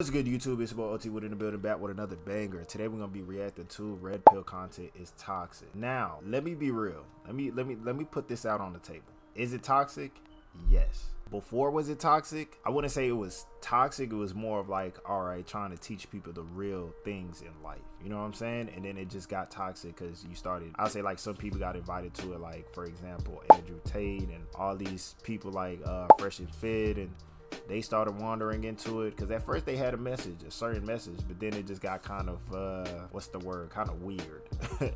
What's good, YouTube? It's about OT Wood in the building, back with another banger. Today we're gonna be reacting to red pill content is toxic. Now, let me be real. Let me put this out on the table. Is it toxic? Yes. Before, was it toxic? I wouldn't say it was toxic. It was more of like, all right, trying to teach people the real things in life. You know what I'm saying? And then it just got toxic because you started, I'll say like some people got invited to it. Like, for example, Andrew Tate and all these people like Fresh and Fit, and they started wandering into it because at first they had a certain message, but then it just got kind of what's the word, kind of weird.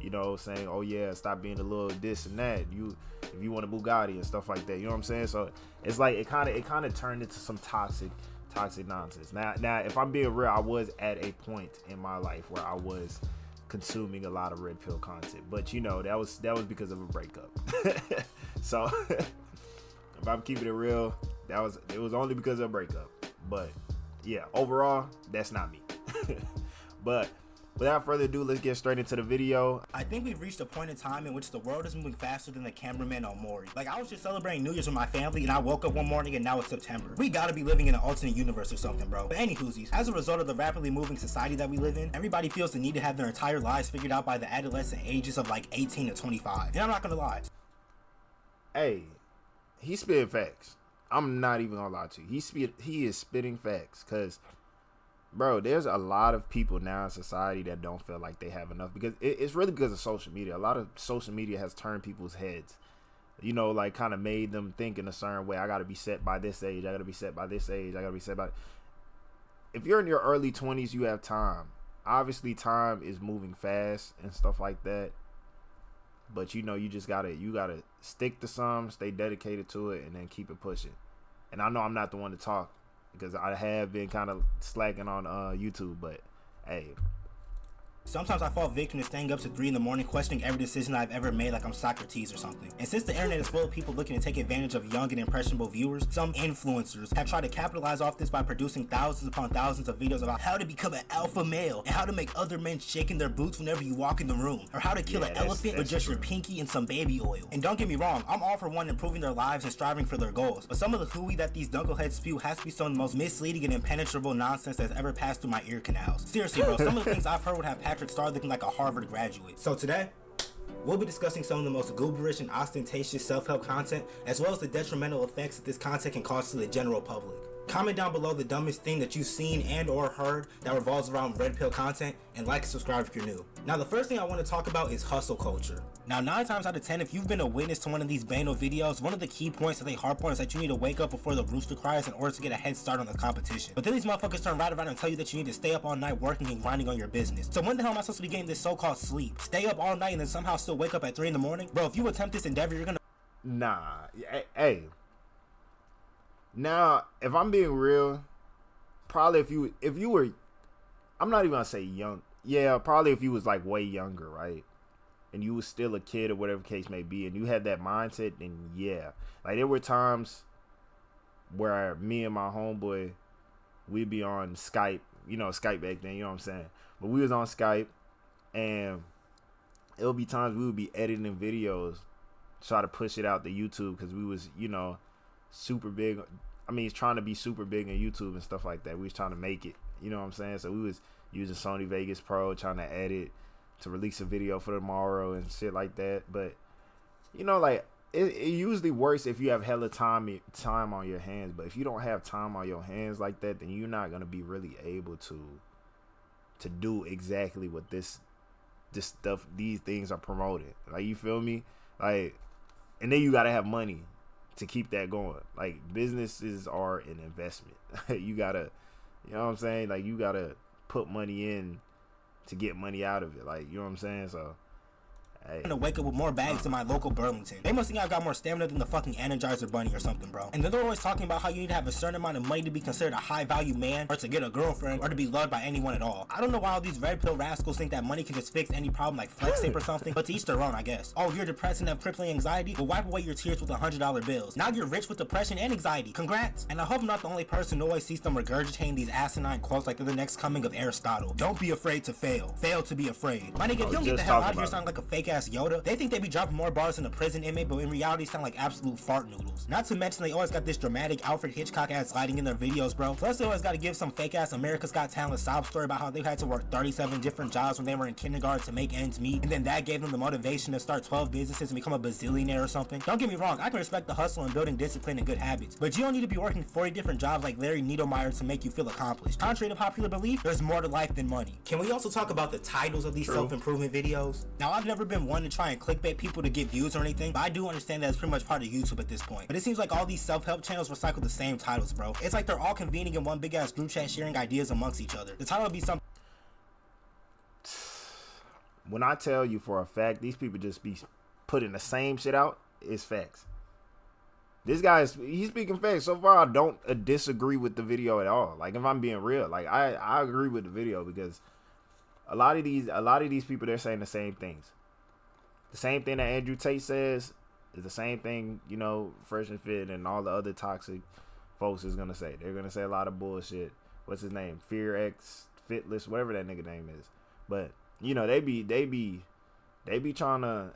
You know, saying, oh yeah, stop being a little this and that, if you want a Bugatti and stuff like that. You know what I'm saying? So it's like it kind of turned into some toxic nonsense. Now if I'm being real, I was at a point in my life where I was consuming a lot of red pill content, but you know, that was because of a breakup. So if I'm keeping it real, it was only because of a breakup. But yeah, overall, that's not me. But without further ado, let's get straight into the video. I think we've reached a point in time in which the world is moving faster than the cameraman on Maury. Like, I was just celebrating New Year's with my family, and I woke up one morning and now it's September. We gotta be living in an alternate universe or something, bro. But anywhoosies, as a result of the rapidly moving society that we live in, everybody feels the need to have their entire lives figured out by the adolescent ages of like 18 to 25. And I'm not gonna lie. Hey, he's spitting facts. I'm not even gonna lie to you. He is spitting facts, because bro, there's a lot of people now in society that don't feel like they have enough, because it's really because of social media. A lot of social media has turned people's heads, you know, like kind of made them think in a certain way. I gotta be set by this age, I gotta be set by this age, I gotta be set by. If you're in your early 20s, you have time. Obviously time is moving fast and stuff like that, but you know, you gotta stick to some, stay dedicated to it, and then keep it pushing. And I know I'm not the one to talk, because I have been kind of slacking on YouTube, but hey. Sometimes I fall victim to staying up to 3 in the morning questioning every decision I've ever made like I'm Socrates or something. And since the internet is full of people looking to take advantage of young and impressionable viewers, some influencers have tried to capitalize off this by producing thousands upon thousands of videos about how to become an alpha male and how to make other men shake in their boots whenever you walk in the room, or how to kill an elephant with just your pinky and some baby oil. And don't get me wrong, I'm all for one improving their lives and striving for their goals, but some of the hooey that these dunkleheads spew has to be some of the most misleading and impenetrable nonsense that's ever passed through my ear canals. Seriously, bro, some of the things I've heard would have Patrick Star looking like a Harvard graduate. So today, we'll be discussing some of the most gooberish and ostentatious self-help content, as well as the detrimental effects that this content can cause to the general public. Comment down below the dumbest thing that you've seen and or heard that revolves around red pill content, and like and subscribe if you're new. Now, the first thing I want to talk about is hustle culture. Now, 9 times out of 10, if you've been a witness to one of these Bano videos, one of the key points that they harp on is that you need to wake up before the rooster cries in order to get a head start on the competition. But then these motherfuckers turn right around and tell you that you need to stay up all night working and grinding on your business. So when the hell am I supposed to be getting this so-called sleep? Stay up all night and then somehow still wake up at 3 in the morning? Bro, if you attempt this endeavor, you're gonna... Nah, hey. Now, if I'm being real, probably if you were, I'm not even gonna say young. Yeah, probably if you was like way younger, right? And you was still a kid or whatever case may be, and you had that mindset, then yeah. Like, there were times where me and my homeboy, we'd be on Skype, you know, Skype back then, you know what I'm saying? But we was on Skype, and it would be times we would be editing videos, try to push it out to YouTube, because we was, you know, super big. I mean, it's trying to be super big on YouTube and stuff like that. We was trying to make it, you know what I'm saying? So we was using Sony Vegas Pro, trying to edit to release a video for tomorrow and shit like that. But you know, like it usually works if you have hella time on your hands. But if you don't have time on your hands like that, then you're not gonna be really able to do exactly what this stuff, these things are promoted. Like, you feel me? Like, and then you gotta have money to keep that going. Like, businesses are an investment. You gotta, you know what I'm saying? Like, you gotta put money in to get money out of it. Like, you know what I'm saying? So, hey. I'm gonna wake up with more bags than my local Burlington. They must think I got more stamina than the fucking Energizer Bunny or something, bro. And then they're always talking about how you need to have a certain amount of money to be considered a high value man, or to get a girlfriend, or to be loved by anyone at all. I don't know why all these red pill rascals think that money can just fix any problem like flex tape or something, but to each their own, I guess. Oh, you're depressed and have crippling anxiety? Well, wipe away your tears with $100 bills. Now you're rich with depression and anxiety. Congrats. And I hope I'm not the only person who always sees them regurgitating these asinine quotes like they're the next coming of Aristotle. Don't be afraid to fail. Fail to be afraid. My nigga, if you don't get the hell out of here sounding like a fake ass Yoda, they think they be dropping more bars than a prison inmate, but in reality sound like absolute fart noodles. Not to mention they always got this dramatic Alfred Hitchcock ass lighting in their videos, bro. Plus they always gotta give some fake ass America's Got Talent sob story about how they had to work 37 different jobs when they were in kindergarten to make ends meet, and then that gave them the motivation to start 12 businesses and become a bazillionaire or something. Don't get me wrong, I can respect the hustle and building discipline and good habits, but you don't need to be working 40 different jobs like Larry Niedermeyer to make you feel accomplished. Contrary to popular belief, there's more to life than money. Can we also talk about the titles of these self-improvement videos? Now, I've never been one to try and clickbait people to get views or anything, but I do understand that it's pretty much part of YouTube at this point. But it seems like all these self-help channels recycle the same titles, bro. It's like they're all convening in one big ass group chat sharing ideas amongst each other. The title would be something. When I tell you for a fact, these people just be putting the same shit out, it's facts. This guy he's speaking facts. So far, I don't disagree with the video at all. Like, if I'm being real, like I agree with the video, because a lot of these people, they're saying the same things. The same thing that Andrew Tate says is the same thing, you know, Fresh and Fit and all the other toxic folks is gonna say. They're gonna say a lot of bullshit. What's his name? Fear X Fitless, whatever that nigga name is. But you know, they be trying to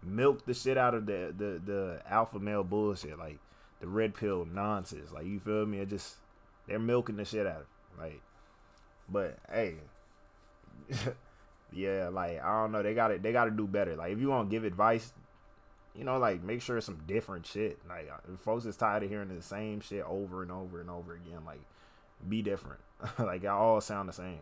milk the shit out of the alpha male bullshit, like the red pill nonsense. Like, you feel me? They're milking the shit out of it. Like, but hey, yeah, like, I don't know. They gotta do better. Like, if you want to give advice, you know, like, make sure it's some different shit. Like, if folks is tired of hearing the same shit over and over and over again, like, be different. Like, y'all all sound the same.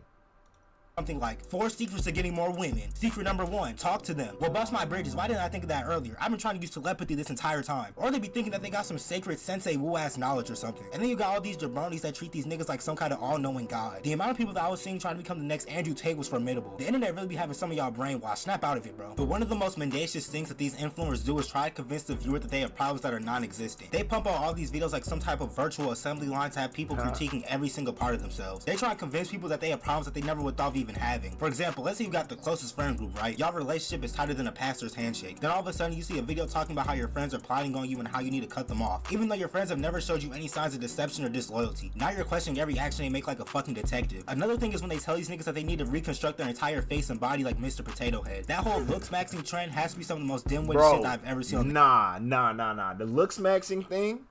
Something like 4 secrets to getting more women. Secret number 1, talk to them. Well, bust my bridges. Why didn't I think of that earlier? I've been trying to use telepathy this entire time. Or they be thinking that they got some sacred sensei woo ass knowledge or something. And then you got all these jabronis that treat these niggas like some kind of all-knowing god. The amount of people that I was seeing trying to become the next Andrew Tate was formidable. The internet really be having some of y'all brainwashed. Snap out of it, bro. But one of the most mendacious things that these influencers do is try to convince the viewer that they have problems that are non-existent. They pump out all these videos like some type of virtual assembly line to have people critiquing every single part of themselves. They try to convince people that they have problems that they never would thought of even having. For example, let's say you got the closest friend group, right? Y'all relationship is tighter than a pastor's handshake. Then all of a sudden you see a video talking about how your friends are plotting on you and how you need to cut them off, even though your friends have never showed you any signs of deception or disloyalty. Now you're questioning every action they make like a fucking detective. Another thing is when they tell these niggas that they need to reconstruct their entire face and body like Mr. Potato Head. That whole looks maxing trend has to be some of the most dim-witted shit that I've ever seen. Nah. The looks maxing thing,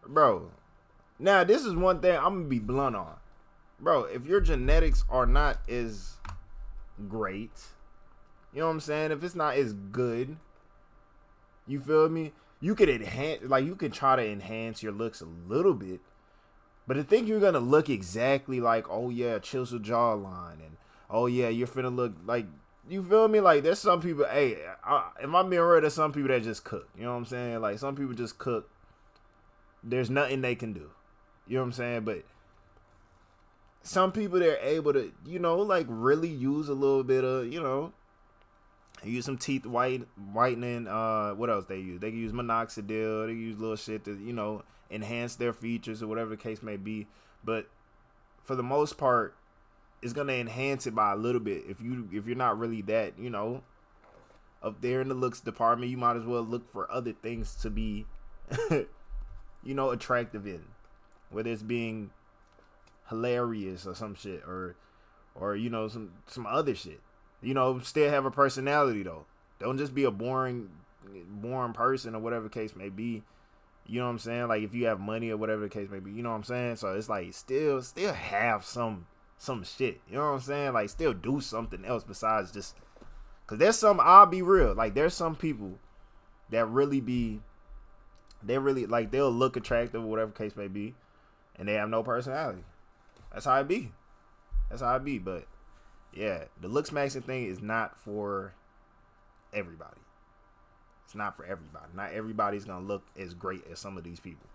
bro. Now, this is one thing I'm gonna be blunt on. Bro, if your genetics are not as great, you know what I'm saying? If it's not as good, you feel me? You could enhance, like, you could try to enhance your looks a little bit, but to think you're gonna look exactly like, oh yeah, chisel jawline, and oh yeah, you're finna look like, you feel me? Like, there's some people, hey, if I'm being real, there's some people that just cook. You know what I'm saying? Like, some people just cook. There's nothing they can do. You know what I'm saying? But some people, they're able to, you know, like, really use a little bit of, you know, use some teeth whitening. What else they use? They can use minoxidil. They use little shit to, you know, enhance their features or whatever the case may be. But for the most part, it's gonna enhance it by a little bit. If you're not really that, you know, up there in the looks department, you might as well look for other things to be, you know, attractive in, whether it's being hilarious or some shit, or you know, some other shit. You know, still have a personality though. Don't just be a boring person or whatever the case may be. You know what I'm saying? Like, if you have money or whatever the case may be, you know what I'm saying? So it's like, still have some shit. You know what I'm saying? Like, still do something else besides just, cause there's some, I'll be real, like, there's some people that really like, they'll look attractive or whatever case may be, and they have no personality. That's how it be. But yeah, the looks maxing thing is not for everybody. It's not for everybody. Not everybody's gonna look as great as some of these people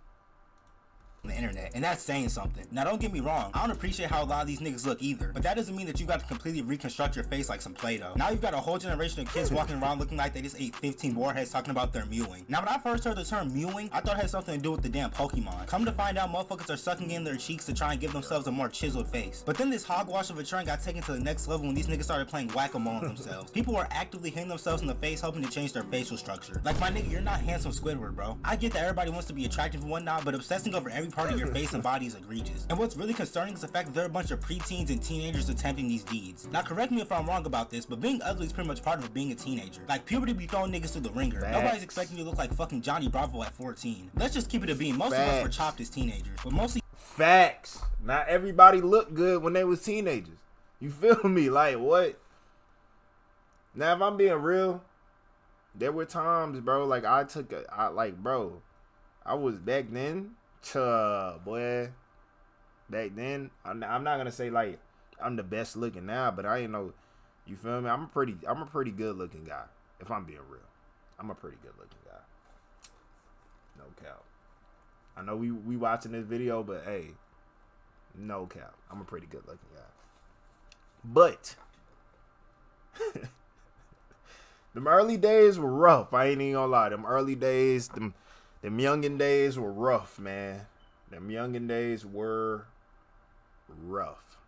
on the internet, and that's saying something. Now, don't get me wrong, I don't appreciate how a lot of these niggas look either, but that doesn't mean that you got to completely reconstruct your face like some Play-Doh. Now you've got a whole generation of kids walking around looking like they just ate 15 warheads talking about their mewing. Now, when I first heard the term mewing, I thought it had something to do with the damn Pokemon. Come to find out, motherfuckers are sucking in their cheeks to try and give themselves a more chiseled face. But then this hogwash of a trend got taken to the next level when these niggas started playing whack-a-mole on themselves. People were actively hitting themselves in the face hoping to change their facial structure. Like, my nigga, you're not handsome Squidward, bro. I get that everybody wants to be attractive and whatnot, but obsessing over every part of your face and body is egregious. And what's really concerning is the fact that there are a bunch of preteens and teenagers attempting these deeds. Now correct me if I'm wrong about this, but being ugly is pretty much part of being a teenager. Like puberty be throwing niggas through the ringer. Facts. Nobody's expecting you to look like fucking Johnny Bravo at 14. Let's just keep it a beam. Most of us were chopped as teenagers, but mostly facts. Not everybody looked good when they was teenagers. You feel me? Like what? Now if I'm being real, there were times, bro, like I was back then, boy. Back then, I'm not gonna say like I'm the best looking now, but I ain't know. You feel me? I'm a pretty good looking guy. If I'm being real, I'm a pretty good looking guy. No cap. I know we watching this video, but hey, no cap. I'm a pretty good looking guy. But them early days were rough. I ain't even gonna lie. Them early days, them youngin' days were rough, man. Them youngin' days were rough.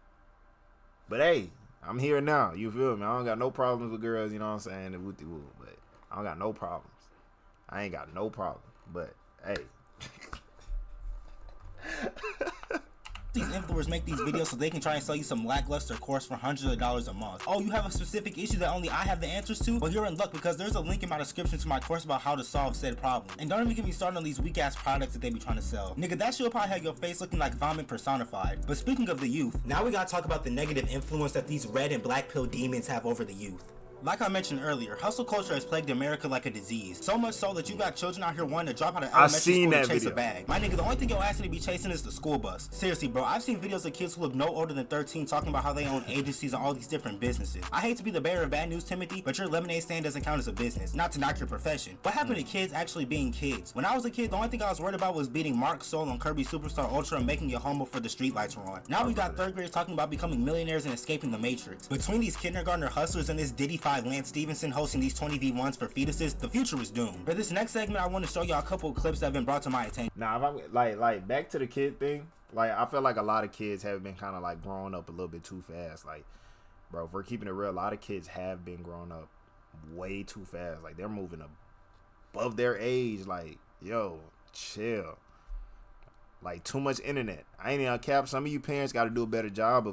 But hey, I'm here now. You feel me? I don't got no problems with girls, you know what I'm saying? And woo-de-woo, but I don't got no problems. I ain't got no problem. But hey. these influencers make these videos so they can try and sell you some lackluster course for hundreds of dollars a month. Oh, you have a specific issue that only I have the answers to? Well, you're in luck because there's a link in my description to my course about how to solve said problem. And don't even get me started on these weak ass products that they be trying to sell. Nigga, that shit will probably have your face looking like vomit personified. But speaking of the youth, now we gotta talk about the negative influence that these red and black pill demons have over the youth. Like I mentioned earlier, hustle culture has plagued America like a disease. So much so that you got children out here wanting to drop out of elementary school to chase a bag. My nigga, the only thing you're asking to be chasing is the school bus. Seriously, bro, I've seen videos of kids who look no older than 13 talking about how they own agencies and all these different businesses. I hate to be the bearer of bad news, Timothy, but your lemonade stand doesn't count as a business. Not to knock your profession. What happened to kids actually being kids? When I was a kid, the only thing I was worried about was beating Mark Soul on Kirby Superstar Ultra and making it home before the streetlights were on. Now we got third graders talking about becoming millionaires and escaping the Matrix. Between these kindergartner hustlers and this Diddy-fied Lance Stevenson hosting these 20v1s for fetuses, the future is doomed. For this next segment, I want to show y'all a couple of clips that have been brought to my attention. Nah, if I'm like back to the kid thing, like I feel like a lot of kids have been kind of like growing up a little bit too fast. Like, bro, if we're keeping it real, a lot of kids have been growing up way too fast. Like they're moving above their age. Like, yo, chill. Like too much internet. I ain't even cap. Some of you parents got to do a better job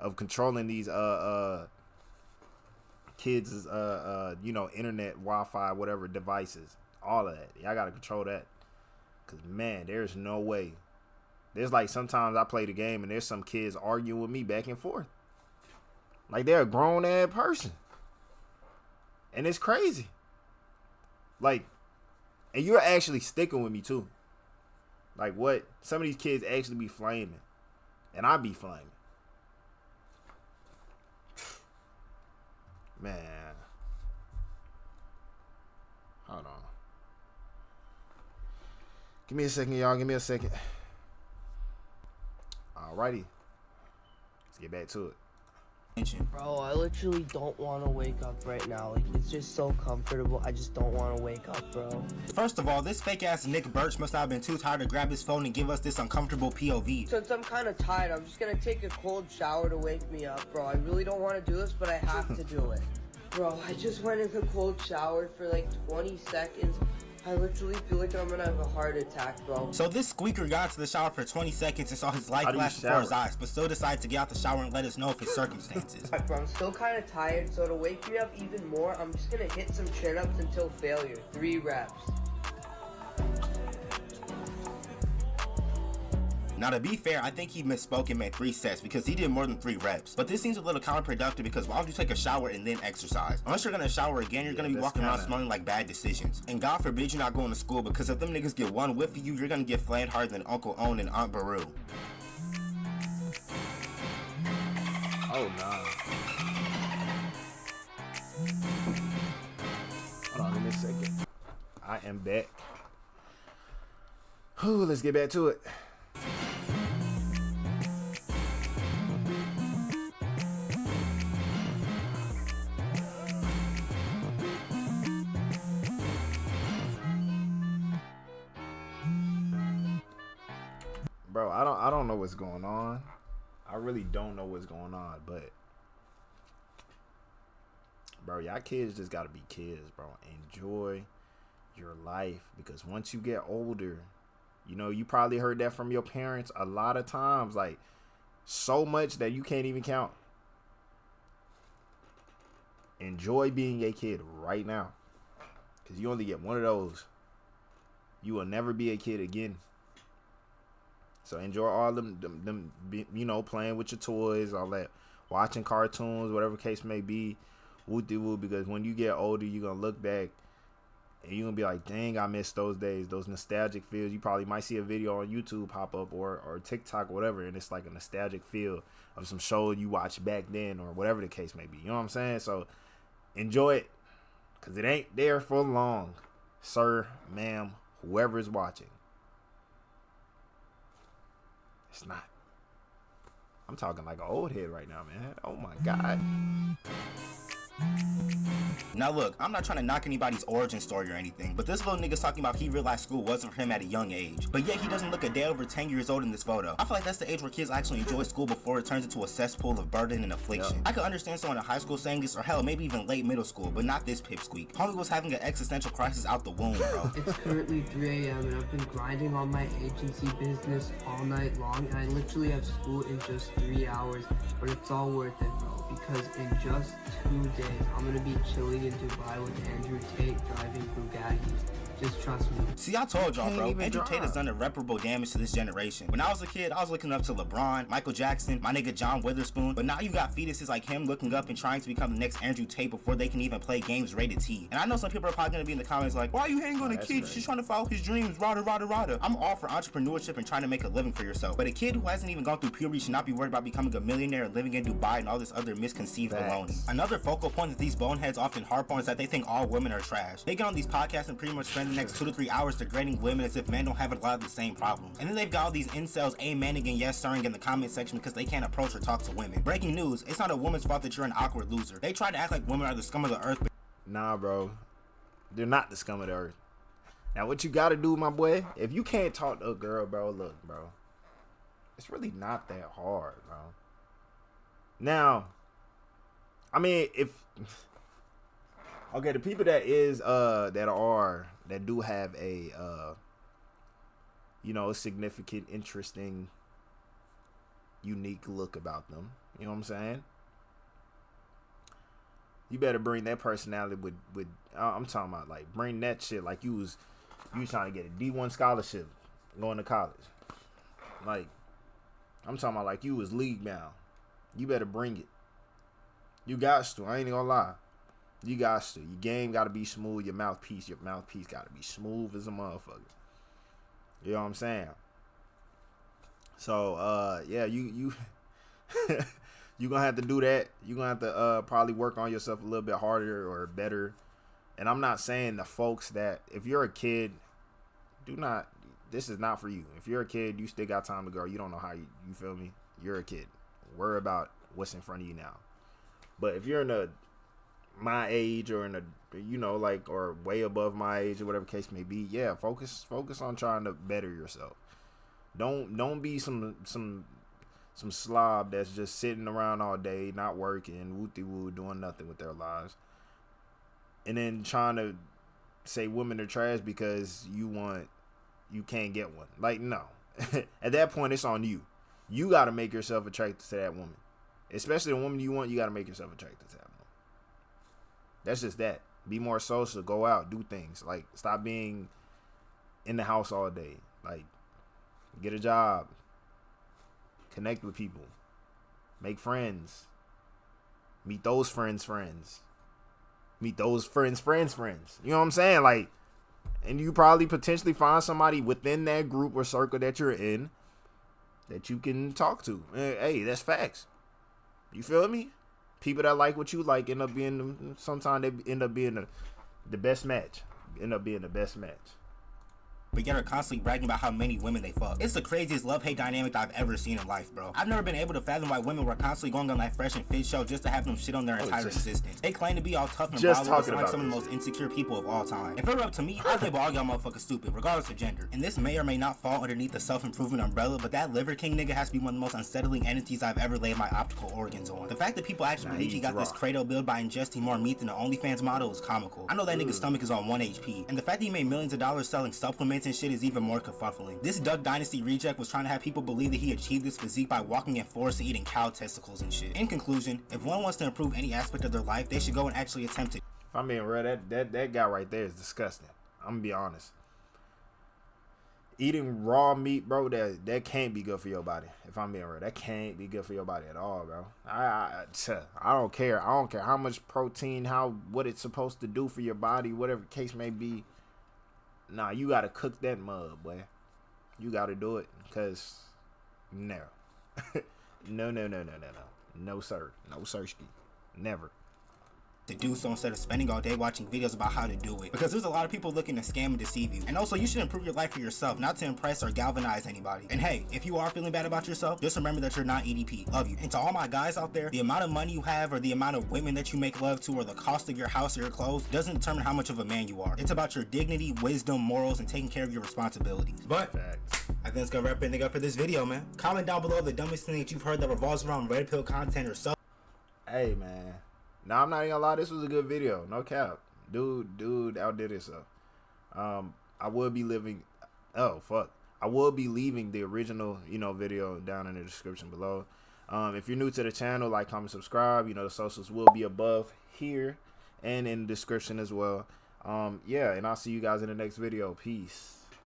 of controlling these kids' you know, internet, Wi-Fi, whatever devices, all of that. Y'all gotta control that, cause man, there's no way. There's like sometimes I play the game and there's some kids arguing with me back and forth, like they're a grown ass person, and it's crazy. Like, and you're actually sticking with me too. Like what? Some of these kids actually be flaming, and I be flaming. Man, hold on. Give me a second, y'all. Give me a second. Alrighty, let's get back to it. Bro, I literally don't want to wake up right now. Like, it's just so comfortable. I just don't want to wake up, bro. First of all, this fake ass Nick Birch must have been too tired to grab his phone and give us this uncomfortable POV. Since I'm kind of tired, I'm just gonna take a cold shower to wake me up, bro. I really don't want to do this, but I have to do it. Bro, I just went in the cold shower for like 20 seconds. I literally feel like I'm gonna have a heart attack, bro. So this squeaker got into the shower for 20 seconds and saw his life flash before his eyes, but still decided to get out the shower and let us know of his circumstances. Bro, I'm still kind of tired, so to wake me up even more, I'm just gonna hit some chin-ups until failure. 3 reps. Now to be fair, I think he misspoke and meant 3 sets because he did more than 3 reps. But this seems a little counterproductive because why would you take a shower and then exercise? Unless you're gonna shower again, you're gonna be walking around smelling like bad decisions. And God forbid you're not going to school, because if them niggas get one whiff of you, you're gonna get flamed harder than Uncle Owen and Aunt Beru. Oh nah. Hold on, give me a second. I am back. Whew, let's get back to it. Bro, I don't know what's going on. I really don't know what's going on, but bro, y'all kids just gotta be kids, bro. Enjoy your life, because once you get older, You know, you probably heard that from your parents a lot of times, like so much that you can't even count. Enjoy being a kid right now, because you only get one of those. You will never be a kid again. So enjoy all them, you know, playing with your toys, all that, watching cartoons, whatever case may be. Woo-de-woo, because when you get older, you're going to look back and you're going to be like, dang, I miss those days, those nostalgic feels. You probably might see a video on YouTube pop up or TikTok or whatever, and it's like a nostalgic feel of some show you watched back then or whatever the case may be. You know what I'm saying? So enjoy it, because it ain't there for long, sir, ma'am, whoever is watching. It's not. I'm talking like an old head right now, man. Oh my God. Now look, I'm not trying to knock anybody's origin story or anything, but this little nigga's talking about he realized school wasn't for him at a young age, but yet he doesn't look a day over 10 years old in this photo. I feel like that's the age where kids actually enjoy school before it turns into a cesspool of burden and affliction. Yep. I could understand someone in high school saying this, or hell, maybe even late middle school, but not this pipsqueak. Homie was having an existential crisis out the womb, bro. It's currently 3 a.m. and I've been grinding on my agency business all night long, and I literally have school in just 3 hours, but it's all worth it, bro, because in just 2 days, I'm gonna be chilling in Dubai with Andrew Tate driving Bugattis. Just trust me. See, I told y'all, bro, Andrew drive. Tate has done irreparable damage to this generation. When I was a kid, I was looking up to LeBron, Michael Jackson, my nigga John Witherspoon, but now you got fetuses like him looking up and trying to become the next Andrew Tate before they can even play games rated T. And I know some people are probably gonna be in the comments like, why are you hating on a That's kid? crazy. She's trying to follow his dreams, rada, rada, rada. I'm all for entrepreneurship and trying to make a living for yourself. But a kid who hasn't even gone through puberty should not be worried about becoming a millionaire, living in Dubai, and all this other misconceived Facts. baloney. Another focal point that these boneheads often harp on is that they think all women are trash. They get on these podcasts and pretty much spend the next 2 to 3 hours degrading women as if men don't have a lot of the same problems. And then they've got all these incels amening and yes sirring in the comment section because they can't approach or talk to women. Breaking news, it's not a woman's fault that you're an awkward loser. They try to act like women are the scum of the earth, but Nah, bro. They're not the scum of the earth. Now, what you got to do, my boy, if you can't talk to a girl, bro, look, bro, it's really not that hard, bro. Now, I mean, if... Okay, the people that do have a, you know, significant, interesting, unique look about them, you know what I'm saying? You better bring that personality with I'm talking about, like, bring that shit like you was trying to get a D1 scholarship going to college. Like, I'm talking about like you was league bound. You better bring it. You got to. I ain't gonna lie. You got to. Your game got to be smooth. Your mouthpiece got to be smooth as a motherfucker. You know what I'm saying? So, yeah, you you're going to have to do that. You're going to have to probably work on yourself a little bit harder or better. And I'm not saying the folks that, if you're a kid, this is not for you. If you're a kid, you still got time to grow. You don't know how you feel me? You're a kid. Worry about what's in front of you now. But if you're in my age or in a, you know, like, or way above my age or whatever case may be, yeah, focus on trying to better yourself. Don't be some slob that's just sitting around all day, not working, woo-de-woo, doing nothing with their lives. And then trying to say women are trash because you can't get one. Like, no. At that point, it's on you. You got to make yourself attracted to that woman. Especially the woman you want, you got to make yourself attracted to that woman. That's just that. Be more social. Go out. Do things. Like, stop being in the house all day. Like, get a job. Connect with people. Make friends. Meet those friends' friends. Meet those friends' friends' friends. You know what I'm saying? Like, and you probably potentially find somebody within that group or circle that you're in that you can talk to. Hey, that's facts. You feel me? People that like what you like end up being, sometimes they end up being the best match. End up being the best match. but yet are constantly bragging about how many women they fuck. It's the craziest love-hate dynamic I've ever seen in life, bro. I've never been able to fathom why women were constantly going on that Fresh and Fit show just to have them shit on their entire existence. They claim to be all tough and Just bravo, talking like about some of the this. most insecure people of all time. If it were up to me, I'd label all y'all motherfuckers stupid, regardless of gender. And this may or may not fall underneath the self-improvement umbrella, but that Liver King nigga has to be one of the most unsettling entities I've ever laid my optical organs on. The fact that people actually believe he got this Credo build by ingesting more meat than the OnlyFans model is comical. I know that nigga's stomach is on 1 HP, and the fact that he made millions of dollars selling supplements pants and shit is even more kerfuffling. This Duck Dynasty reject was trying to have people believe that he achieved this physique by walking in forest and eating cow testicles and shit. In conclusion, if one wants to improve any aspect of their life, they should go and actually attempt it. If I'm being real, that guy right there is disgusting. I'm gonna be honest. Eating raw meat, bro, that can't be good for your body. If I'm being real, that can't be good for your body at all, bro. I don't care. I don't care how much protein, what it's supposed to do for your body, whatever the case may be. Nah, you gotta cook that mud, boy. You gotta do it, cause no, no, sir, no, sirski, never. To do so instead of spending all day watching videos about how to do it, because there's a lot of people looking to scam and deceive you. And also, you should improve your life for yourself, not to impress or galvanize anybody. And hey, if you are feeling bad about yourself, just remember that you're not EDP. Love you. And to all my guys out there, the amount of money you have or the amount of women that you make love to or the cost of your house or your clothes doesn't determine how much of a man you are. It's about your dignity, wisdom, morals, and taking care of your responsibilities. But Facts. I think it's gonna wrap everything up for this video, man. Comment down below the dumbest thing that you've heard that revolves around red pill content or so. Hey, man. Now I'm not even gonna lie, this was a good video. No cap. Dude outdid himself. I will be leaving the original, video down in the description below. If you're new to the channel, like, comment, subscribe. The socials will be above here and in the description as well. Yeah, and I'll see you guys in the next video. Peace.